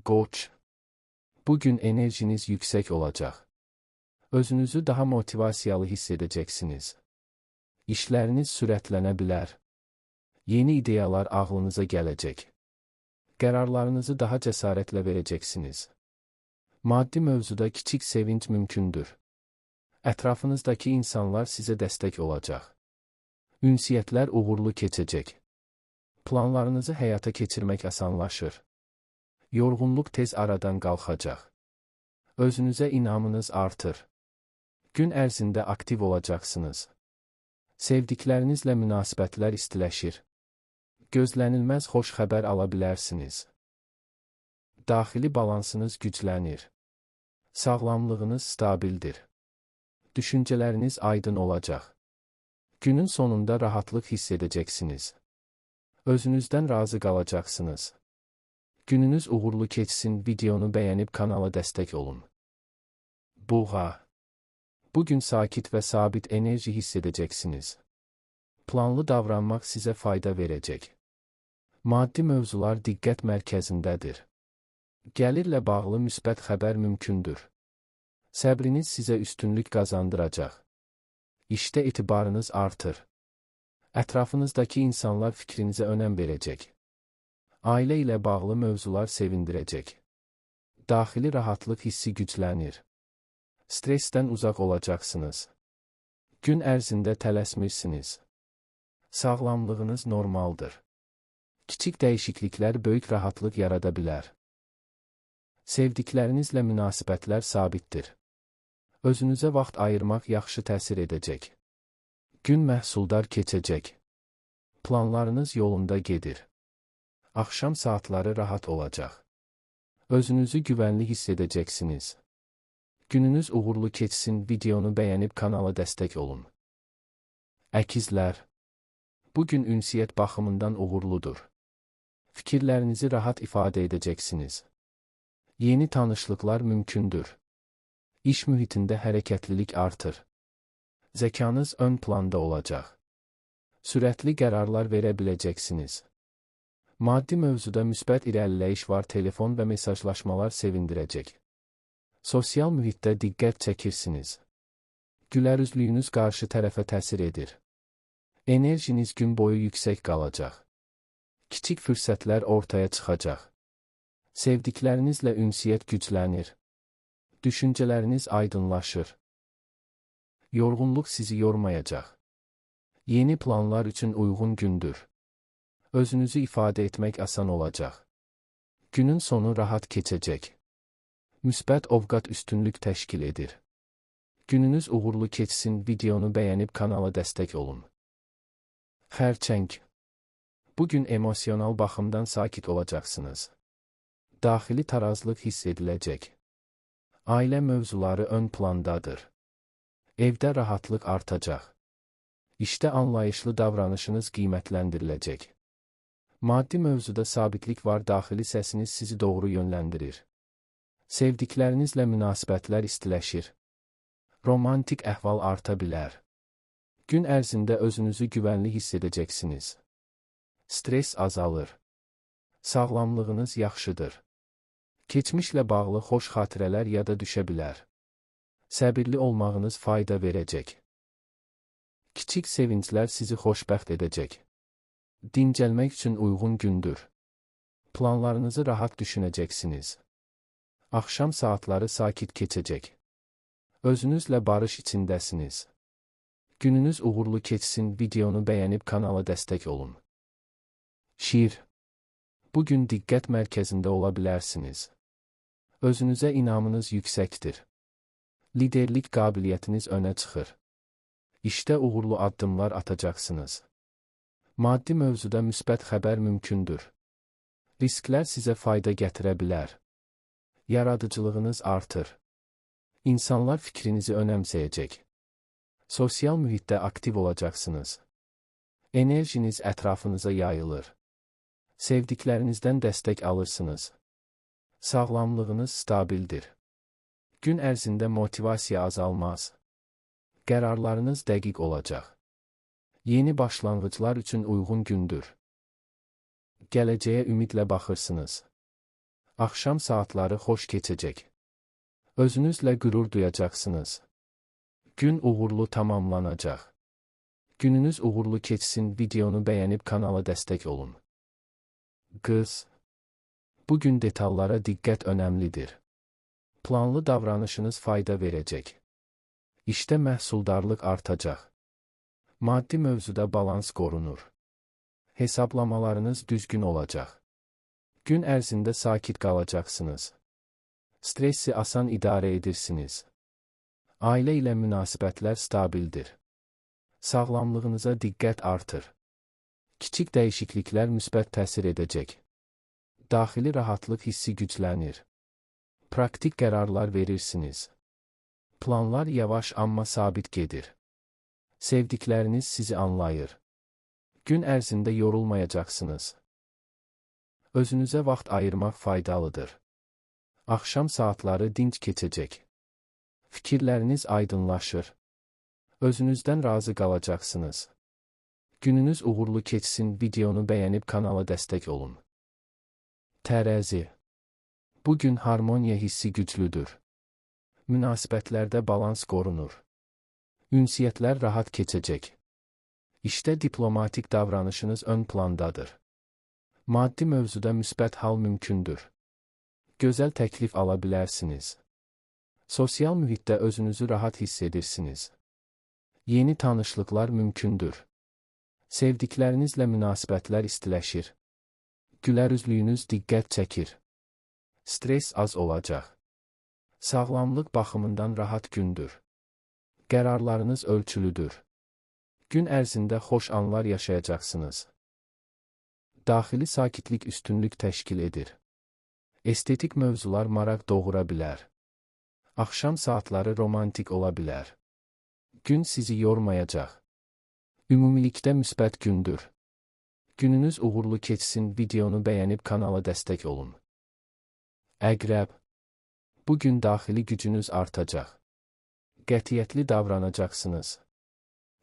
Qoç. Bugün enerjiniz yüksek olacak. Özünüzü daha motivasiyalı hiss edeceksiniz. İşləriniz sürətlənə bilər. Yeni ideyalar ağlınıza gələcək. Qərarlarınızı daha cəsarətlə verəcəksiniz. Maddi mövzuda kiçik sevinç mümkündür. Ətrafınızdakı insanlar sizə dəstək olacaq. Ünsiyyətlər uğurlu keçəcək. Planlarınızı həyata keçirmək asanlaşır. Yorğunluq tez aradan qalxacaq. Özünüzə inamınız artır. Gün ərzində aktiv olacaqsınız. Sevdiklərinizlə münasibətlər istiləşir. Gözlənilməz xoş xəbər ala bilərsiniz. Daxili balansınız güclənir. Sağlamlığınız stabildir. Düşüncələriniz aydın olacaq. Günün sonunda rahatlıq hiss edəcəksiniz. Özünüzdən razı qalacaqsınız. Gününüz uğurlu keçsin videonu bəyənib kanala dəstək olun. Buğa. Bugün sakit və sabit enerji hiss edəcəksiniz. Planlı davranmaq sizə fayda verəcək. Maddi mövzular diqqət mərkəzindədir. Gəlirlə bağlı müsbət xəbər mümkündür. Səbriniz sizə üstünlük qazandıracaq. İşdə etibarınız artır. Ətrafınızdakı insanlar fikrinizə önəm verəcək. Ailə ilə bağlı mövzular sevindirəcək. Daxili rahatlıq hissi güclənir. Stressdən uzaq olacaqsınız. Gün ərzində tələsmirsiniz. Sağlamlığınız normaldır. Kiçik dəyişikliklər böyük rahatlıq yarada bilər. Sevdiklərinizlə münasibətlər sabitdir. Özünüzə vaxt ayırmaq yaxşı təsir edəcək. Gün məhsuldar keçəcək. Planlarınız yolunda gedir. Axşam saatları rahat olacaq. Özünüzü güvənli hiss edəcəksiniz. Gününüz uğurlu keçsin videonu bəyənib kanala dəstək olun. Əkizlər. Bugün ünsiyyət baxımından uğurludur. Fikirlərinizi rahat ifadə edəcəksiniz. Yeni tanışlıqlar mümkündür. İş mühitində hərəkətlilik artır. Zəkanız ön planda olacaq. Sürətli qərarlar verə biləcəksiniz. Maddi mövzuda müsbət irəliləyiş var, telefon və mesajlaşmalar sevindirəcək. Sosial mühitdə diqqət çəkirsiniz. Gülərüzlüyünüz qarşı tərəfə təsir edir. Enerjiniz gün boyu yüksək qalacaq. Kiçik fürsətlər ortaya çıxacaq. Sevdiklərinizlə ünsiyyət güclənir. Düşüncələriniz aydınlaşır. Yorğunluq sizi yormayacaq. Yeni planlar üçün uyğun gündür. Özünüzü ifadə etmək asan olacaq. Günün sonu rahat keçəcək. Müsbət ovqat üstünlük təşkil edir. Gününüz uğurlu keçsin videonu bəyənib kanala dəstək olun. Xərçəng. Bugün emosional baxımdan sakit olacaqsınız. Daxili tarazlıq hiss ediləcək. Ailə mövzuları ön plandadır. Evdə rahatlıq artacaq. İşdə anlayışlı davranışınız qiymətləndiriləcək. Maddi mövzuda sabitlik var, daxili səsiniz sizi doğru yönləndirir. Sevdiklərinizlə münasibətlər istiləşir. Romantik əhval arta bilər. Gün ərzində özünüzü güvənli hiss edəcəksiniz. Stress azalır. Sağlamlığınız yaxşıdır. Keçmişlə bağlı xoş xatirələr yada düşə bilər. Səbirli olmağınız fayda verəcək. Kiçik sevinclər sizi xoşbəxt edəcək. Dincəlmək üçün uyğun gündür. Planlarınızı rahat düşünəcəksiniz. Axşam saatları sakit keçəcək. Özünüzlə barış içindəsiniz. Gününüz uğurlu keçsin videonu bəyənib kanala dəstək olun. Şir. Bugün diqqət mərkəzində ola bilərsiniz. Özünüzə inamınız yüksəkdir. Liderlik qabiliyyətiniz önə çıxır. İşdə uğurlu addımlar atacaqsınız. Maddi mövzuda müsbət xəbər mümkündür. Risklər sizə fayda gətirə bilər. Yaradıcılığınız artır. İnsanlar fikrinizi önəmsəyəcək. Sosial mühitdə aktiv olacaqsınız. Enerjiniz ətrafınıza yayılır. Sevdiklərinizdən dəstək alırsınız. Sağlamlığınız stabildir. Gün ərzində motivasiya azalmaz. Qərarlarınız dəqiq olacaq. Yeni başlanğıclar üçün uyğun gündür. Gələcəyə ümidlə baxırsınız. Axşam saatları xoş keçəcək. Özünüzlə qürur duyacaqsınız. Gün uğurlu tamamlanacaq. Gününüz uğurlu keçsin. Videonu bəyənib kanala dəstək olun. Qız. Bugün detallara diqqət önəmlidir. Planlı davranışınız fayda verəcək. İşdə məhsuldarlıq artacaq. Maddi mövzuda balans qorunur. Hesablamalarınız düzgün olacaq. Gün ərzində sakit qalacaqsınız. Stressi asan idarə edirsiniz. Ailə ilə münasibətlər stabildir. Sağlamlığınıza diqqət artır. Kiçik dəyişikliklər müsbət təsir edəcək. Daxili rahatlıq hissi güclənir. Praktik qərarlar verirsiniz. Planlar yavaş amma sabit gedir. Sevdikləriniz sizi anlayır. Gün ərzində yorulmayacaqsınız. Özünüzə vaxt ayırmaq faydalıdır. Axşam saatları dinc keçəcək. Fikirləriniz aydınlaşır. Özünüzdən razı qalacaqsınız. Gününüz uğurlu keçsin. Videonu bəyənib kanala dəstək olun. Tərəzi. Bugün harmoniya hissi güclüdür. Münasibətlərdə balans qorunur. Ünsiyyətlər rahat keçəcək. İşdə diplomatik davranışınız ön plandadır. Maddi mövzuda müsbət hal mümkündür. Gözəl təklif ala bilərsiniz. Sosial mühitdə özünüzü rahat hiss edirsiniz. Yeni tanışlıqlar mümkündür. Sevdiklərinizlə münasibətlər istiləşir. Gülərüzlüyünüz diqqət çəkir. Stres az olacaq. Sağlamlıq baxımından rahat gündür. Qərarlarınız ölçülüdür. Gün ərzində xoş anlar yaşayacaqsınız. Daxili sakitlik üstünlük təşkil edir. Estetik mövzular maraq doğura bilər. Axşam saatları romantik ola bilər. Gün sizi yormayacaq. Ümumilikdə müsbət gündür. Gününüz uğurlu keçsin. Videonu bəyənib kanala dəstək olun. Əqrəb. Bugün daxili gücünüz artacaq. Qətiyyətli davranacaqsınız.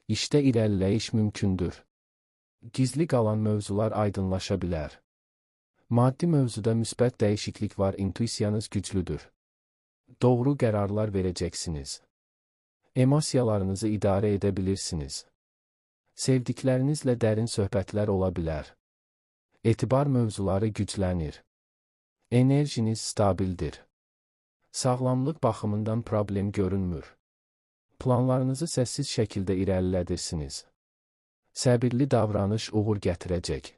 İşdə irəliləyiş mümkündür. Gizli qalan mövzular aydınlaşa bilər. Maddi mövzuda müsbət dəyişiklik var. İntuisiyanız güclüdür. Doğru qərarlar verəcəksiniz. Emosiyalarınızı idarə edə bilirsiniz. Sevdiklərinizlə dərin söhbətlər ola bilər. Etibar mövzuları güclənir. Enerjiniz stabildir. Sağlamlıq baxımından problem görünmür. Planlarınızı səssiz şəkildə irəlilədirsiniz. Səbirli davranış uğur gətirəcək.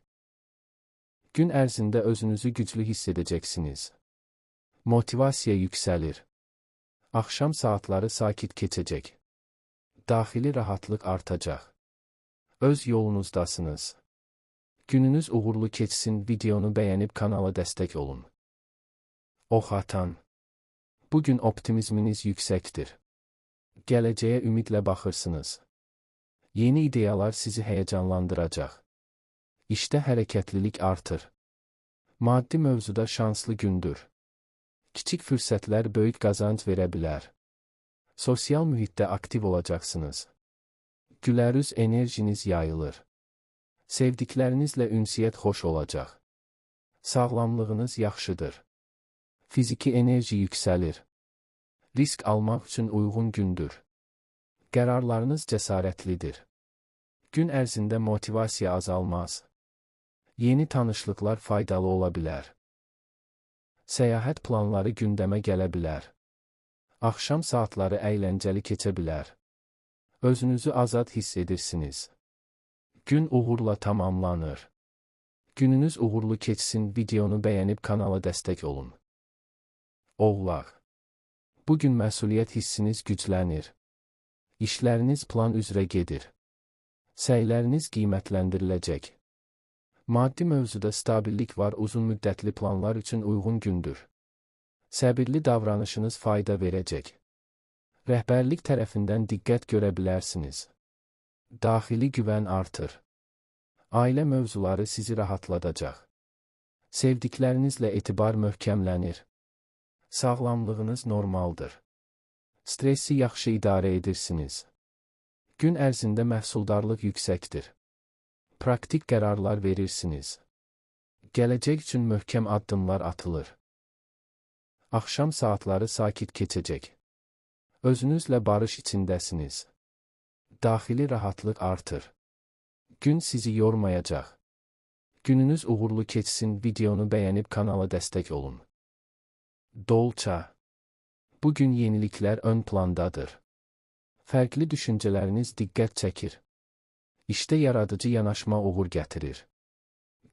Gün ərzində özünüzü güclü hiss edəcəksiniz. Motivasiya yüksəlir. Axşam saatları sakit keçəcək. Daxili rahatlıq artacaq. Öz yolunuzdasınız. Gününüz uğurlu keçsin. Videonu bəyənib kanala dəstək olun. Ox atan. Bugün optimizminiz yüksəkdir. Gələcəyə ümidlə baxırsınız. Yeni ideyalar sizi həyəcanlandıracaq. İşdə hərəkətlilik artır. Maddi mövzuda şanslı gündür. Kiçik fürsətlər böyük qazanc verə bilər. Sosial mühitdə aktiv olacaqsınız. Gülərüz enerjiniz yayılır. Sevdiklərinizlə ünsiyyət xoş olacaq. Sağlamlığınız yaxşıdır. Fiziki enerji yüksəlir. Risk almaq üçün uyğun gündür. Qərarlarınız cəsarətlidir. Gün ərzində motivasiya azalmaz. Yeni tanışlıqlar faydalı ola bilər. Səyahət planları gündəmə gələ bilər. Axşam saatları əyləncəli keçə bilər. Özünüzü azad hiss edirsiniz. Gün uğurla tamamlanır. Gününüz uğurlu keçsin. Videonu bəyənib kanala dəstək olun. Oğlaq. Bugün məsuliyyət hissiniz güclənir. İşləriniz plan üzrə gedir. Səyləriniz qiymətləndiriləcək. Maddi mövzuda stabillik var. Uzun müddətli planlar üçün uyğun gündür. Səbirli davranışınız fayda verəcək. Rəhbərlik tərəfindən diqqət görə bilərsiniz. Daxili güvən artır. Ailə mövzuları sizi rahatladacaq. Sevdiklərinizlə etibar möhkəmlənir. Sağlamlığınız normaldır. Stressi yaxşı idarə edirsiniz. Gün ərzində məhsuldarlıq yüksəkdir. Praktik qərarlar verirsiniz. Gələcək üçün möhkəm addımlar atılır. Axşam saatları sakit keçəcək. Özünüzlə barış içindəsiniz. Daxili rahatlıq artır. Gün sizi yormayacaq. Gününüz uğurlu keçsin. Videonu bəyənib kanala dəstək olun. Dolça. Bugün yeniliklər ön plandadır. Fərqli düşüncələriniz diqqət çəkir. İşdə yaradıcı yanaşma uğur gətirir.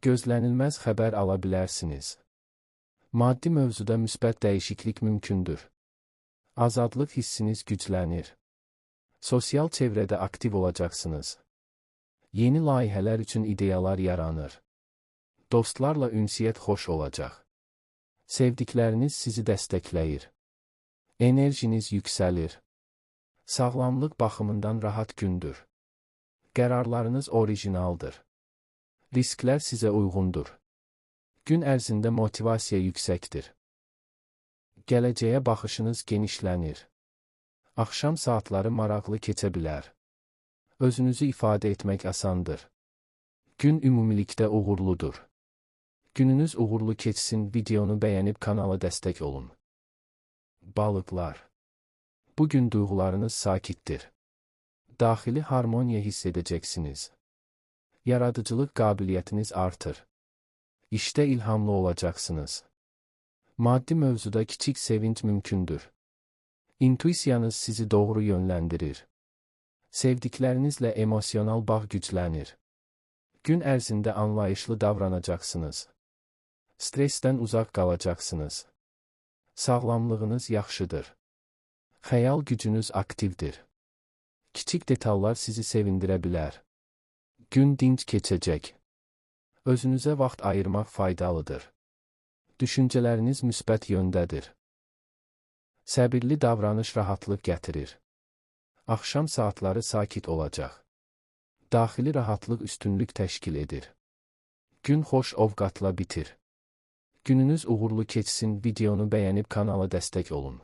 Gözlənilməz xəbər ala bilərsiniz. Maddi mövzuda müsbət dəyişiklik mümkündür. Azadlıq hissiniz güclənir. Sosial çevrədə aktiv olacaqsınız. Yeni layihələr üçün ideyalar yaranır. Dostlarla ünsiyyət xoş olacaq. Sevdikləriniz sizi dəstəkləyir. Enerjiniz yüksəlir. Sağlamlıq baxımından rahat gündür. Qərarlarınız orijinaldır. Risklər sizə uyğundur. Gün ərzində motivasiya yüksəkdir. Gələcəyə baxışınız genişlənir. Axşam saatları maraqlı keçə bilər. Özünüzü ifadə etmək asandır. Gün ümumilikdə uğurludur. Gününüz uğurlu keçsin. Videonu bəyənib kanala dəstək olun. Balıqlar. Bugün duyğularınız sakitdir. Daxili harmoniya hiss edəcəksiniz. Yaradıcılıq qabiliyyətiniz artır. İşdə ilhamlı olacaqsınız. Maddi mövzuda kiçik sevinç mümkündür. İntuisiyanız sizi doğru yönləndirir. Sevdiklərinizlə emosional bağ güclənir. Gün ərzində anlayışlı davranacaqsınız. Stressdən uzaq qalacaqsınız. Sağlamlığınız yaxşıdır. Xəyal gücünüz aktivdir. Kiçik detallar sizi sevindirə bilər. Gün dinc keçəcək. Özünüzə vaxt ayırmaq faydalıdır. Düşüncələriniz müsbət yöndədir. Səbirli davranış rahatlıq gətirir. Axşam saatları sakit olacaq. Daxili rahatlıq üstünlük təşkil edir. Gün xoş ovqatla bitir. Gününüz uğurlu keçsin. Videonu bəyənib kanala dəstək olun.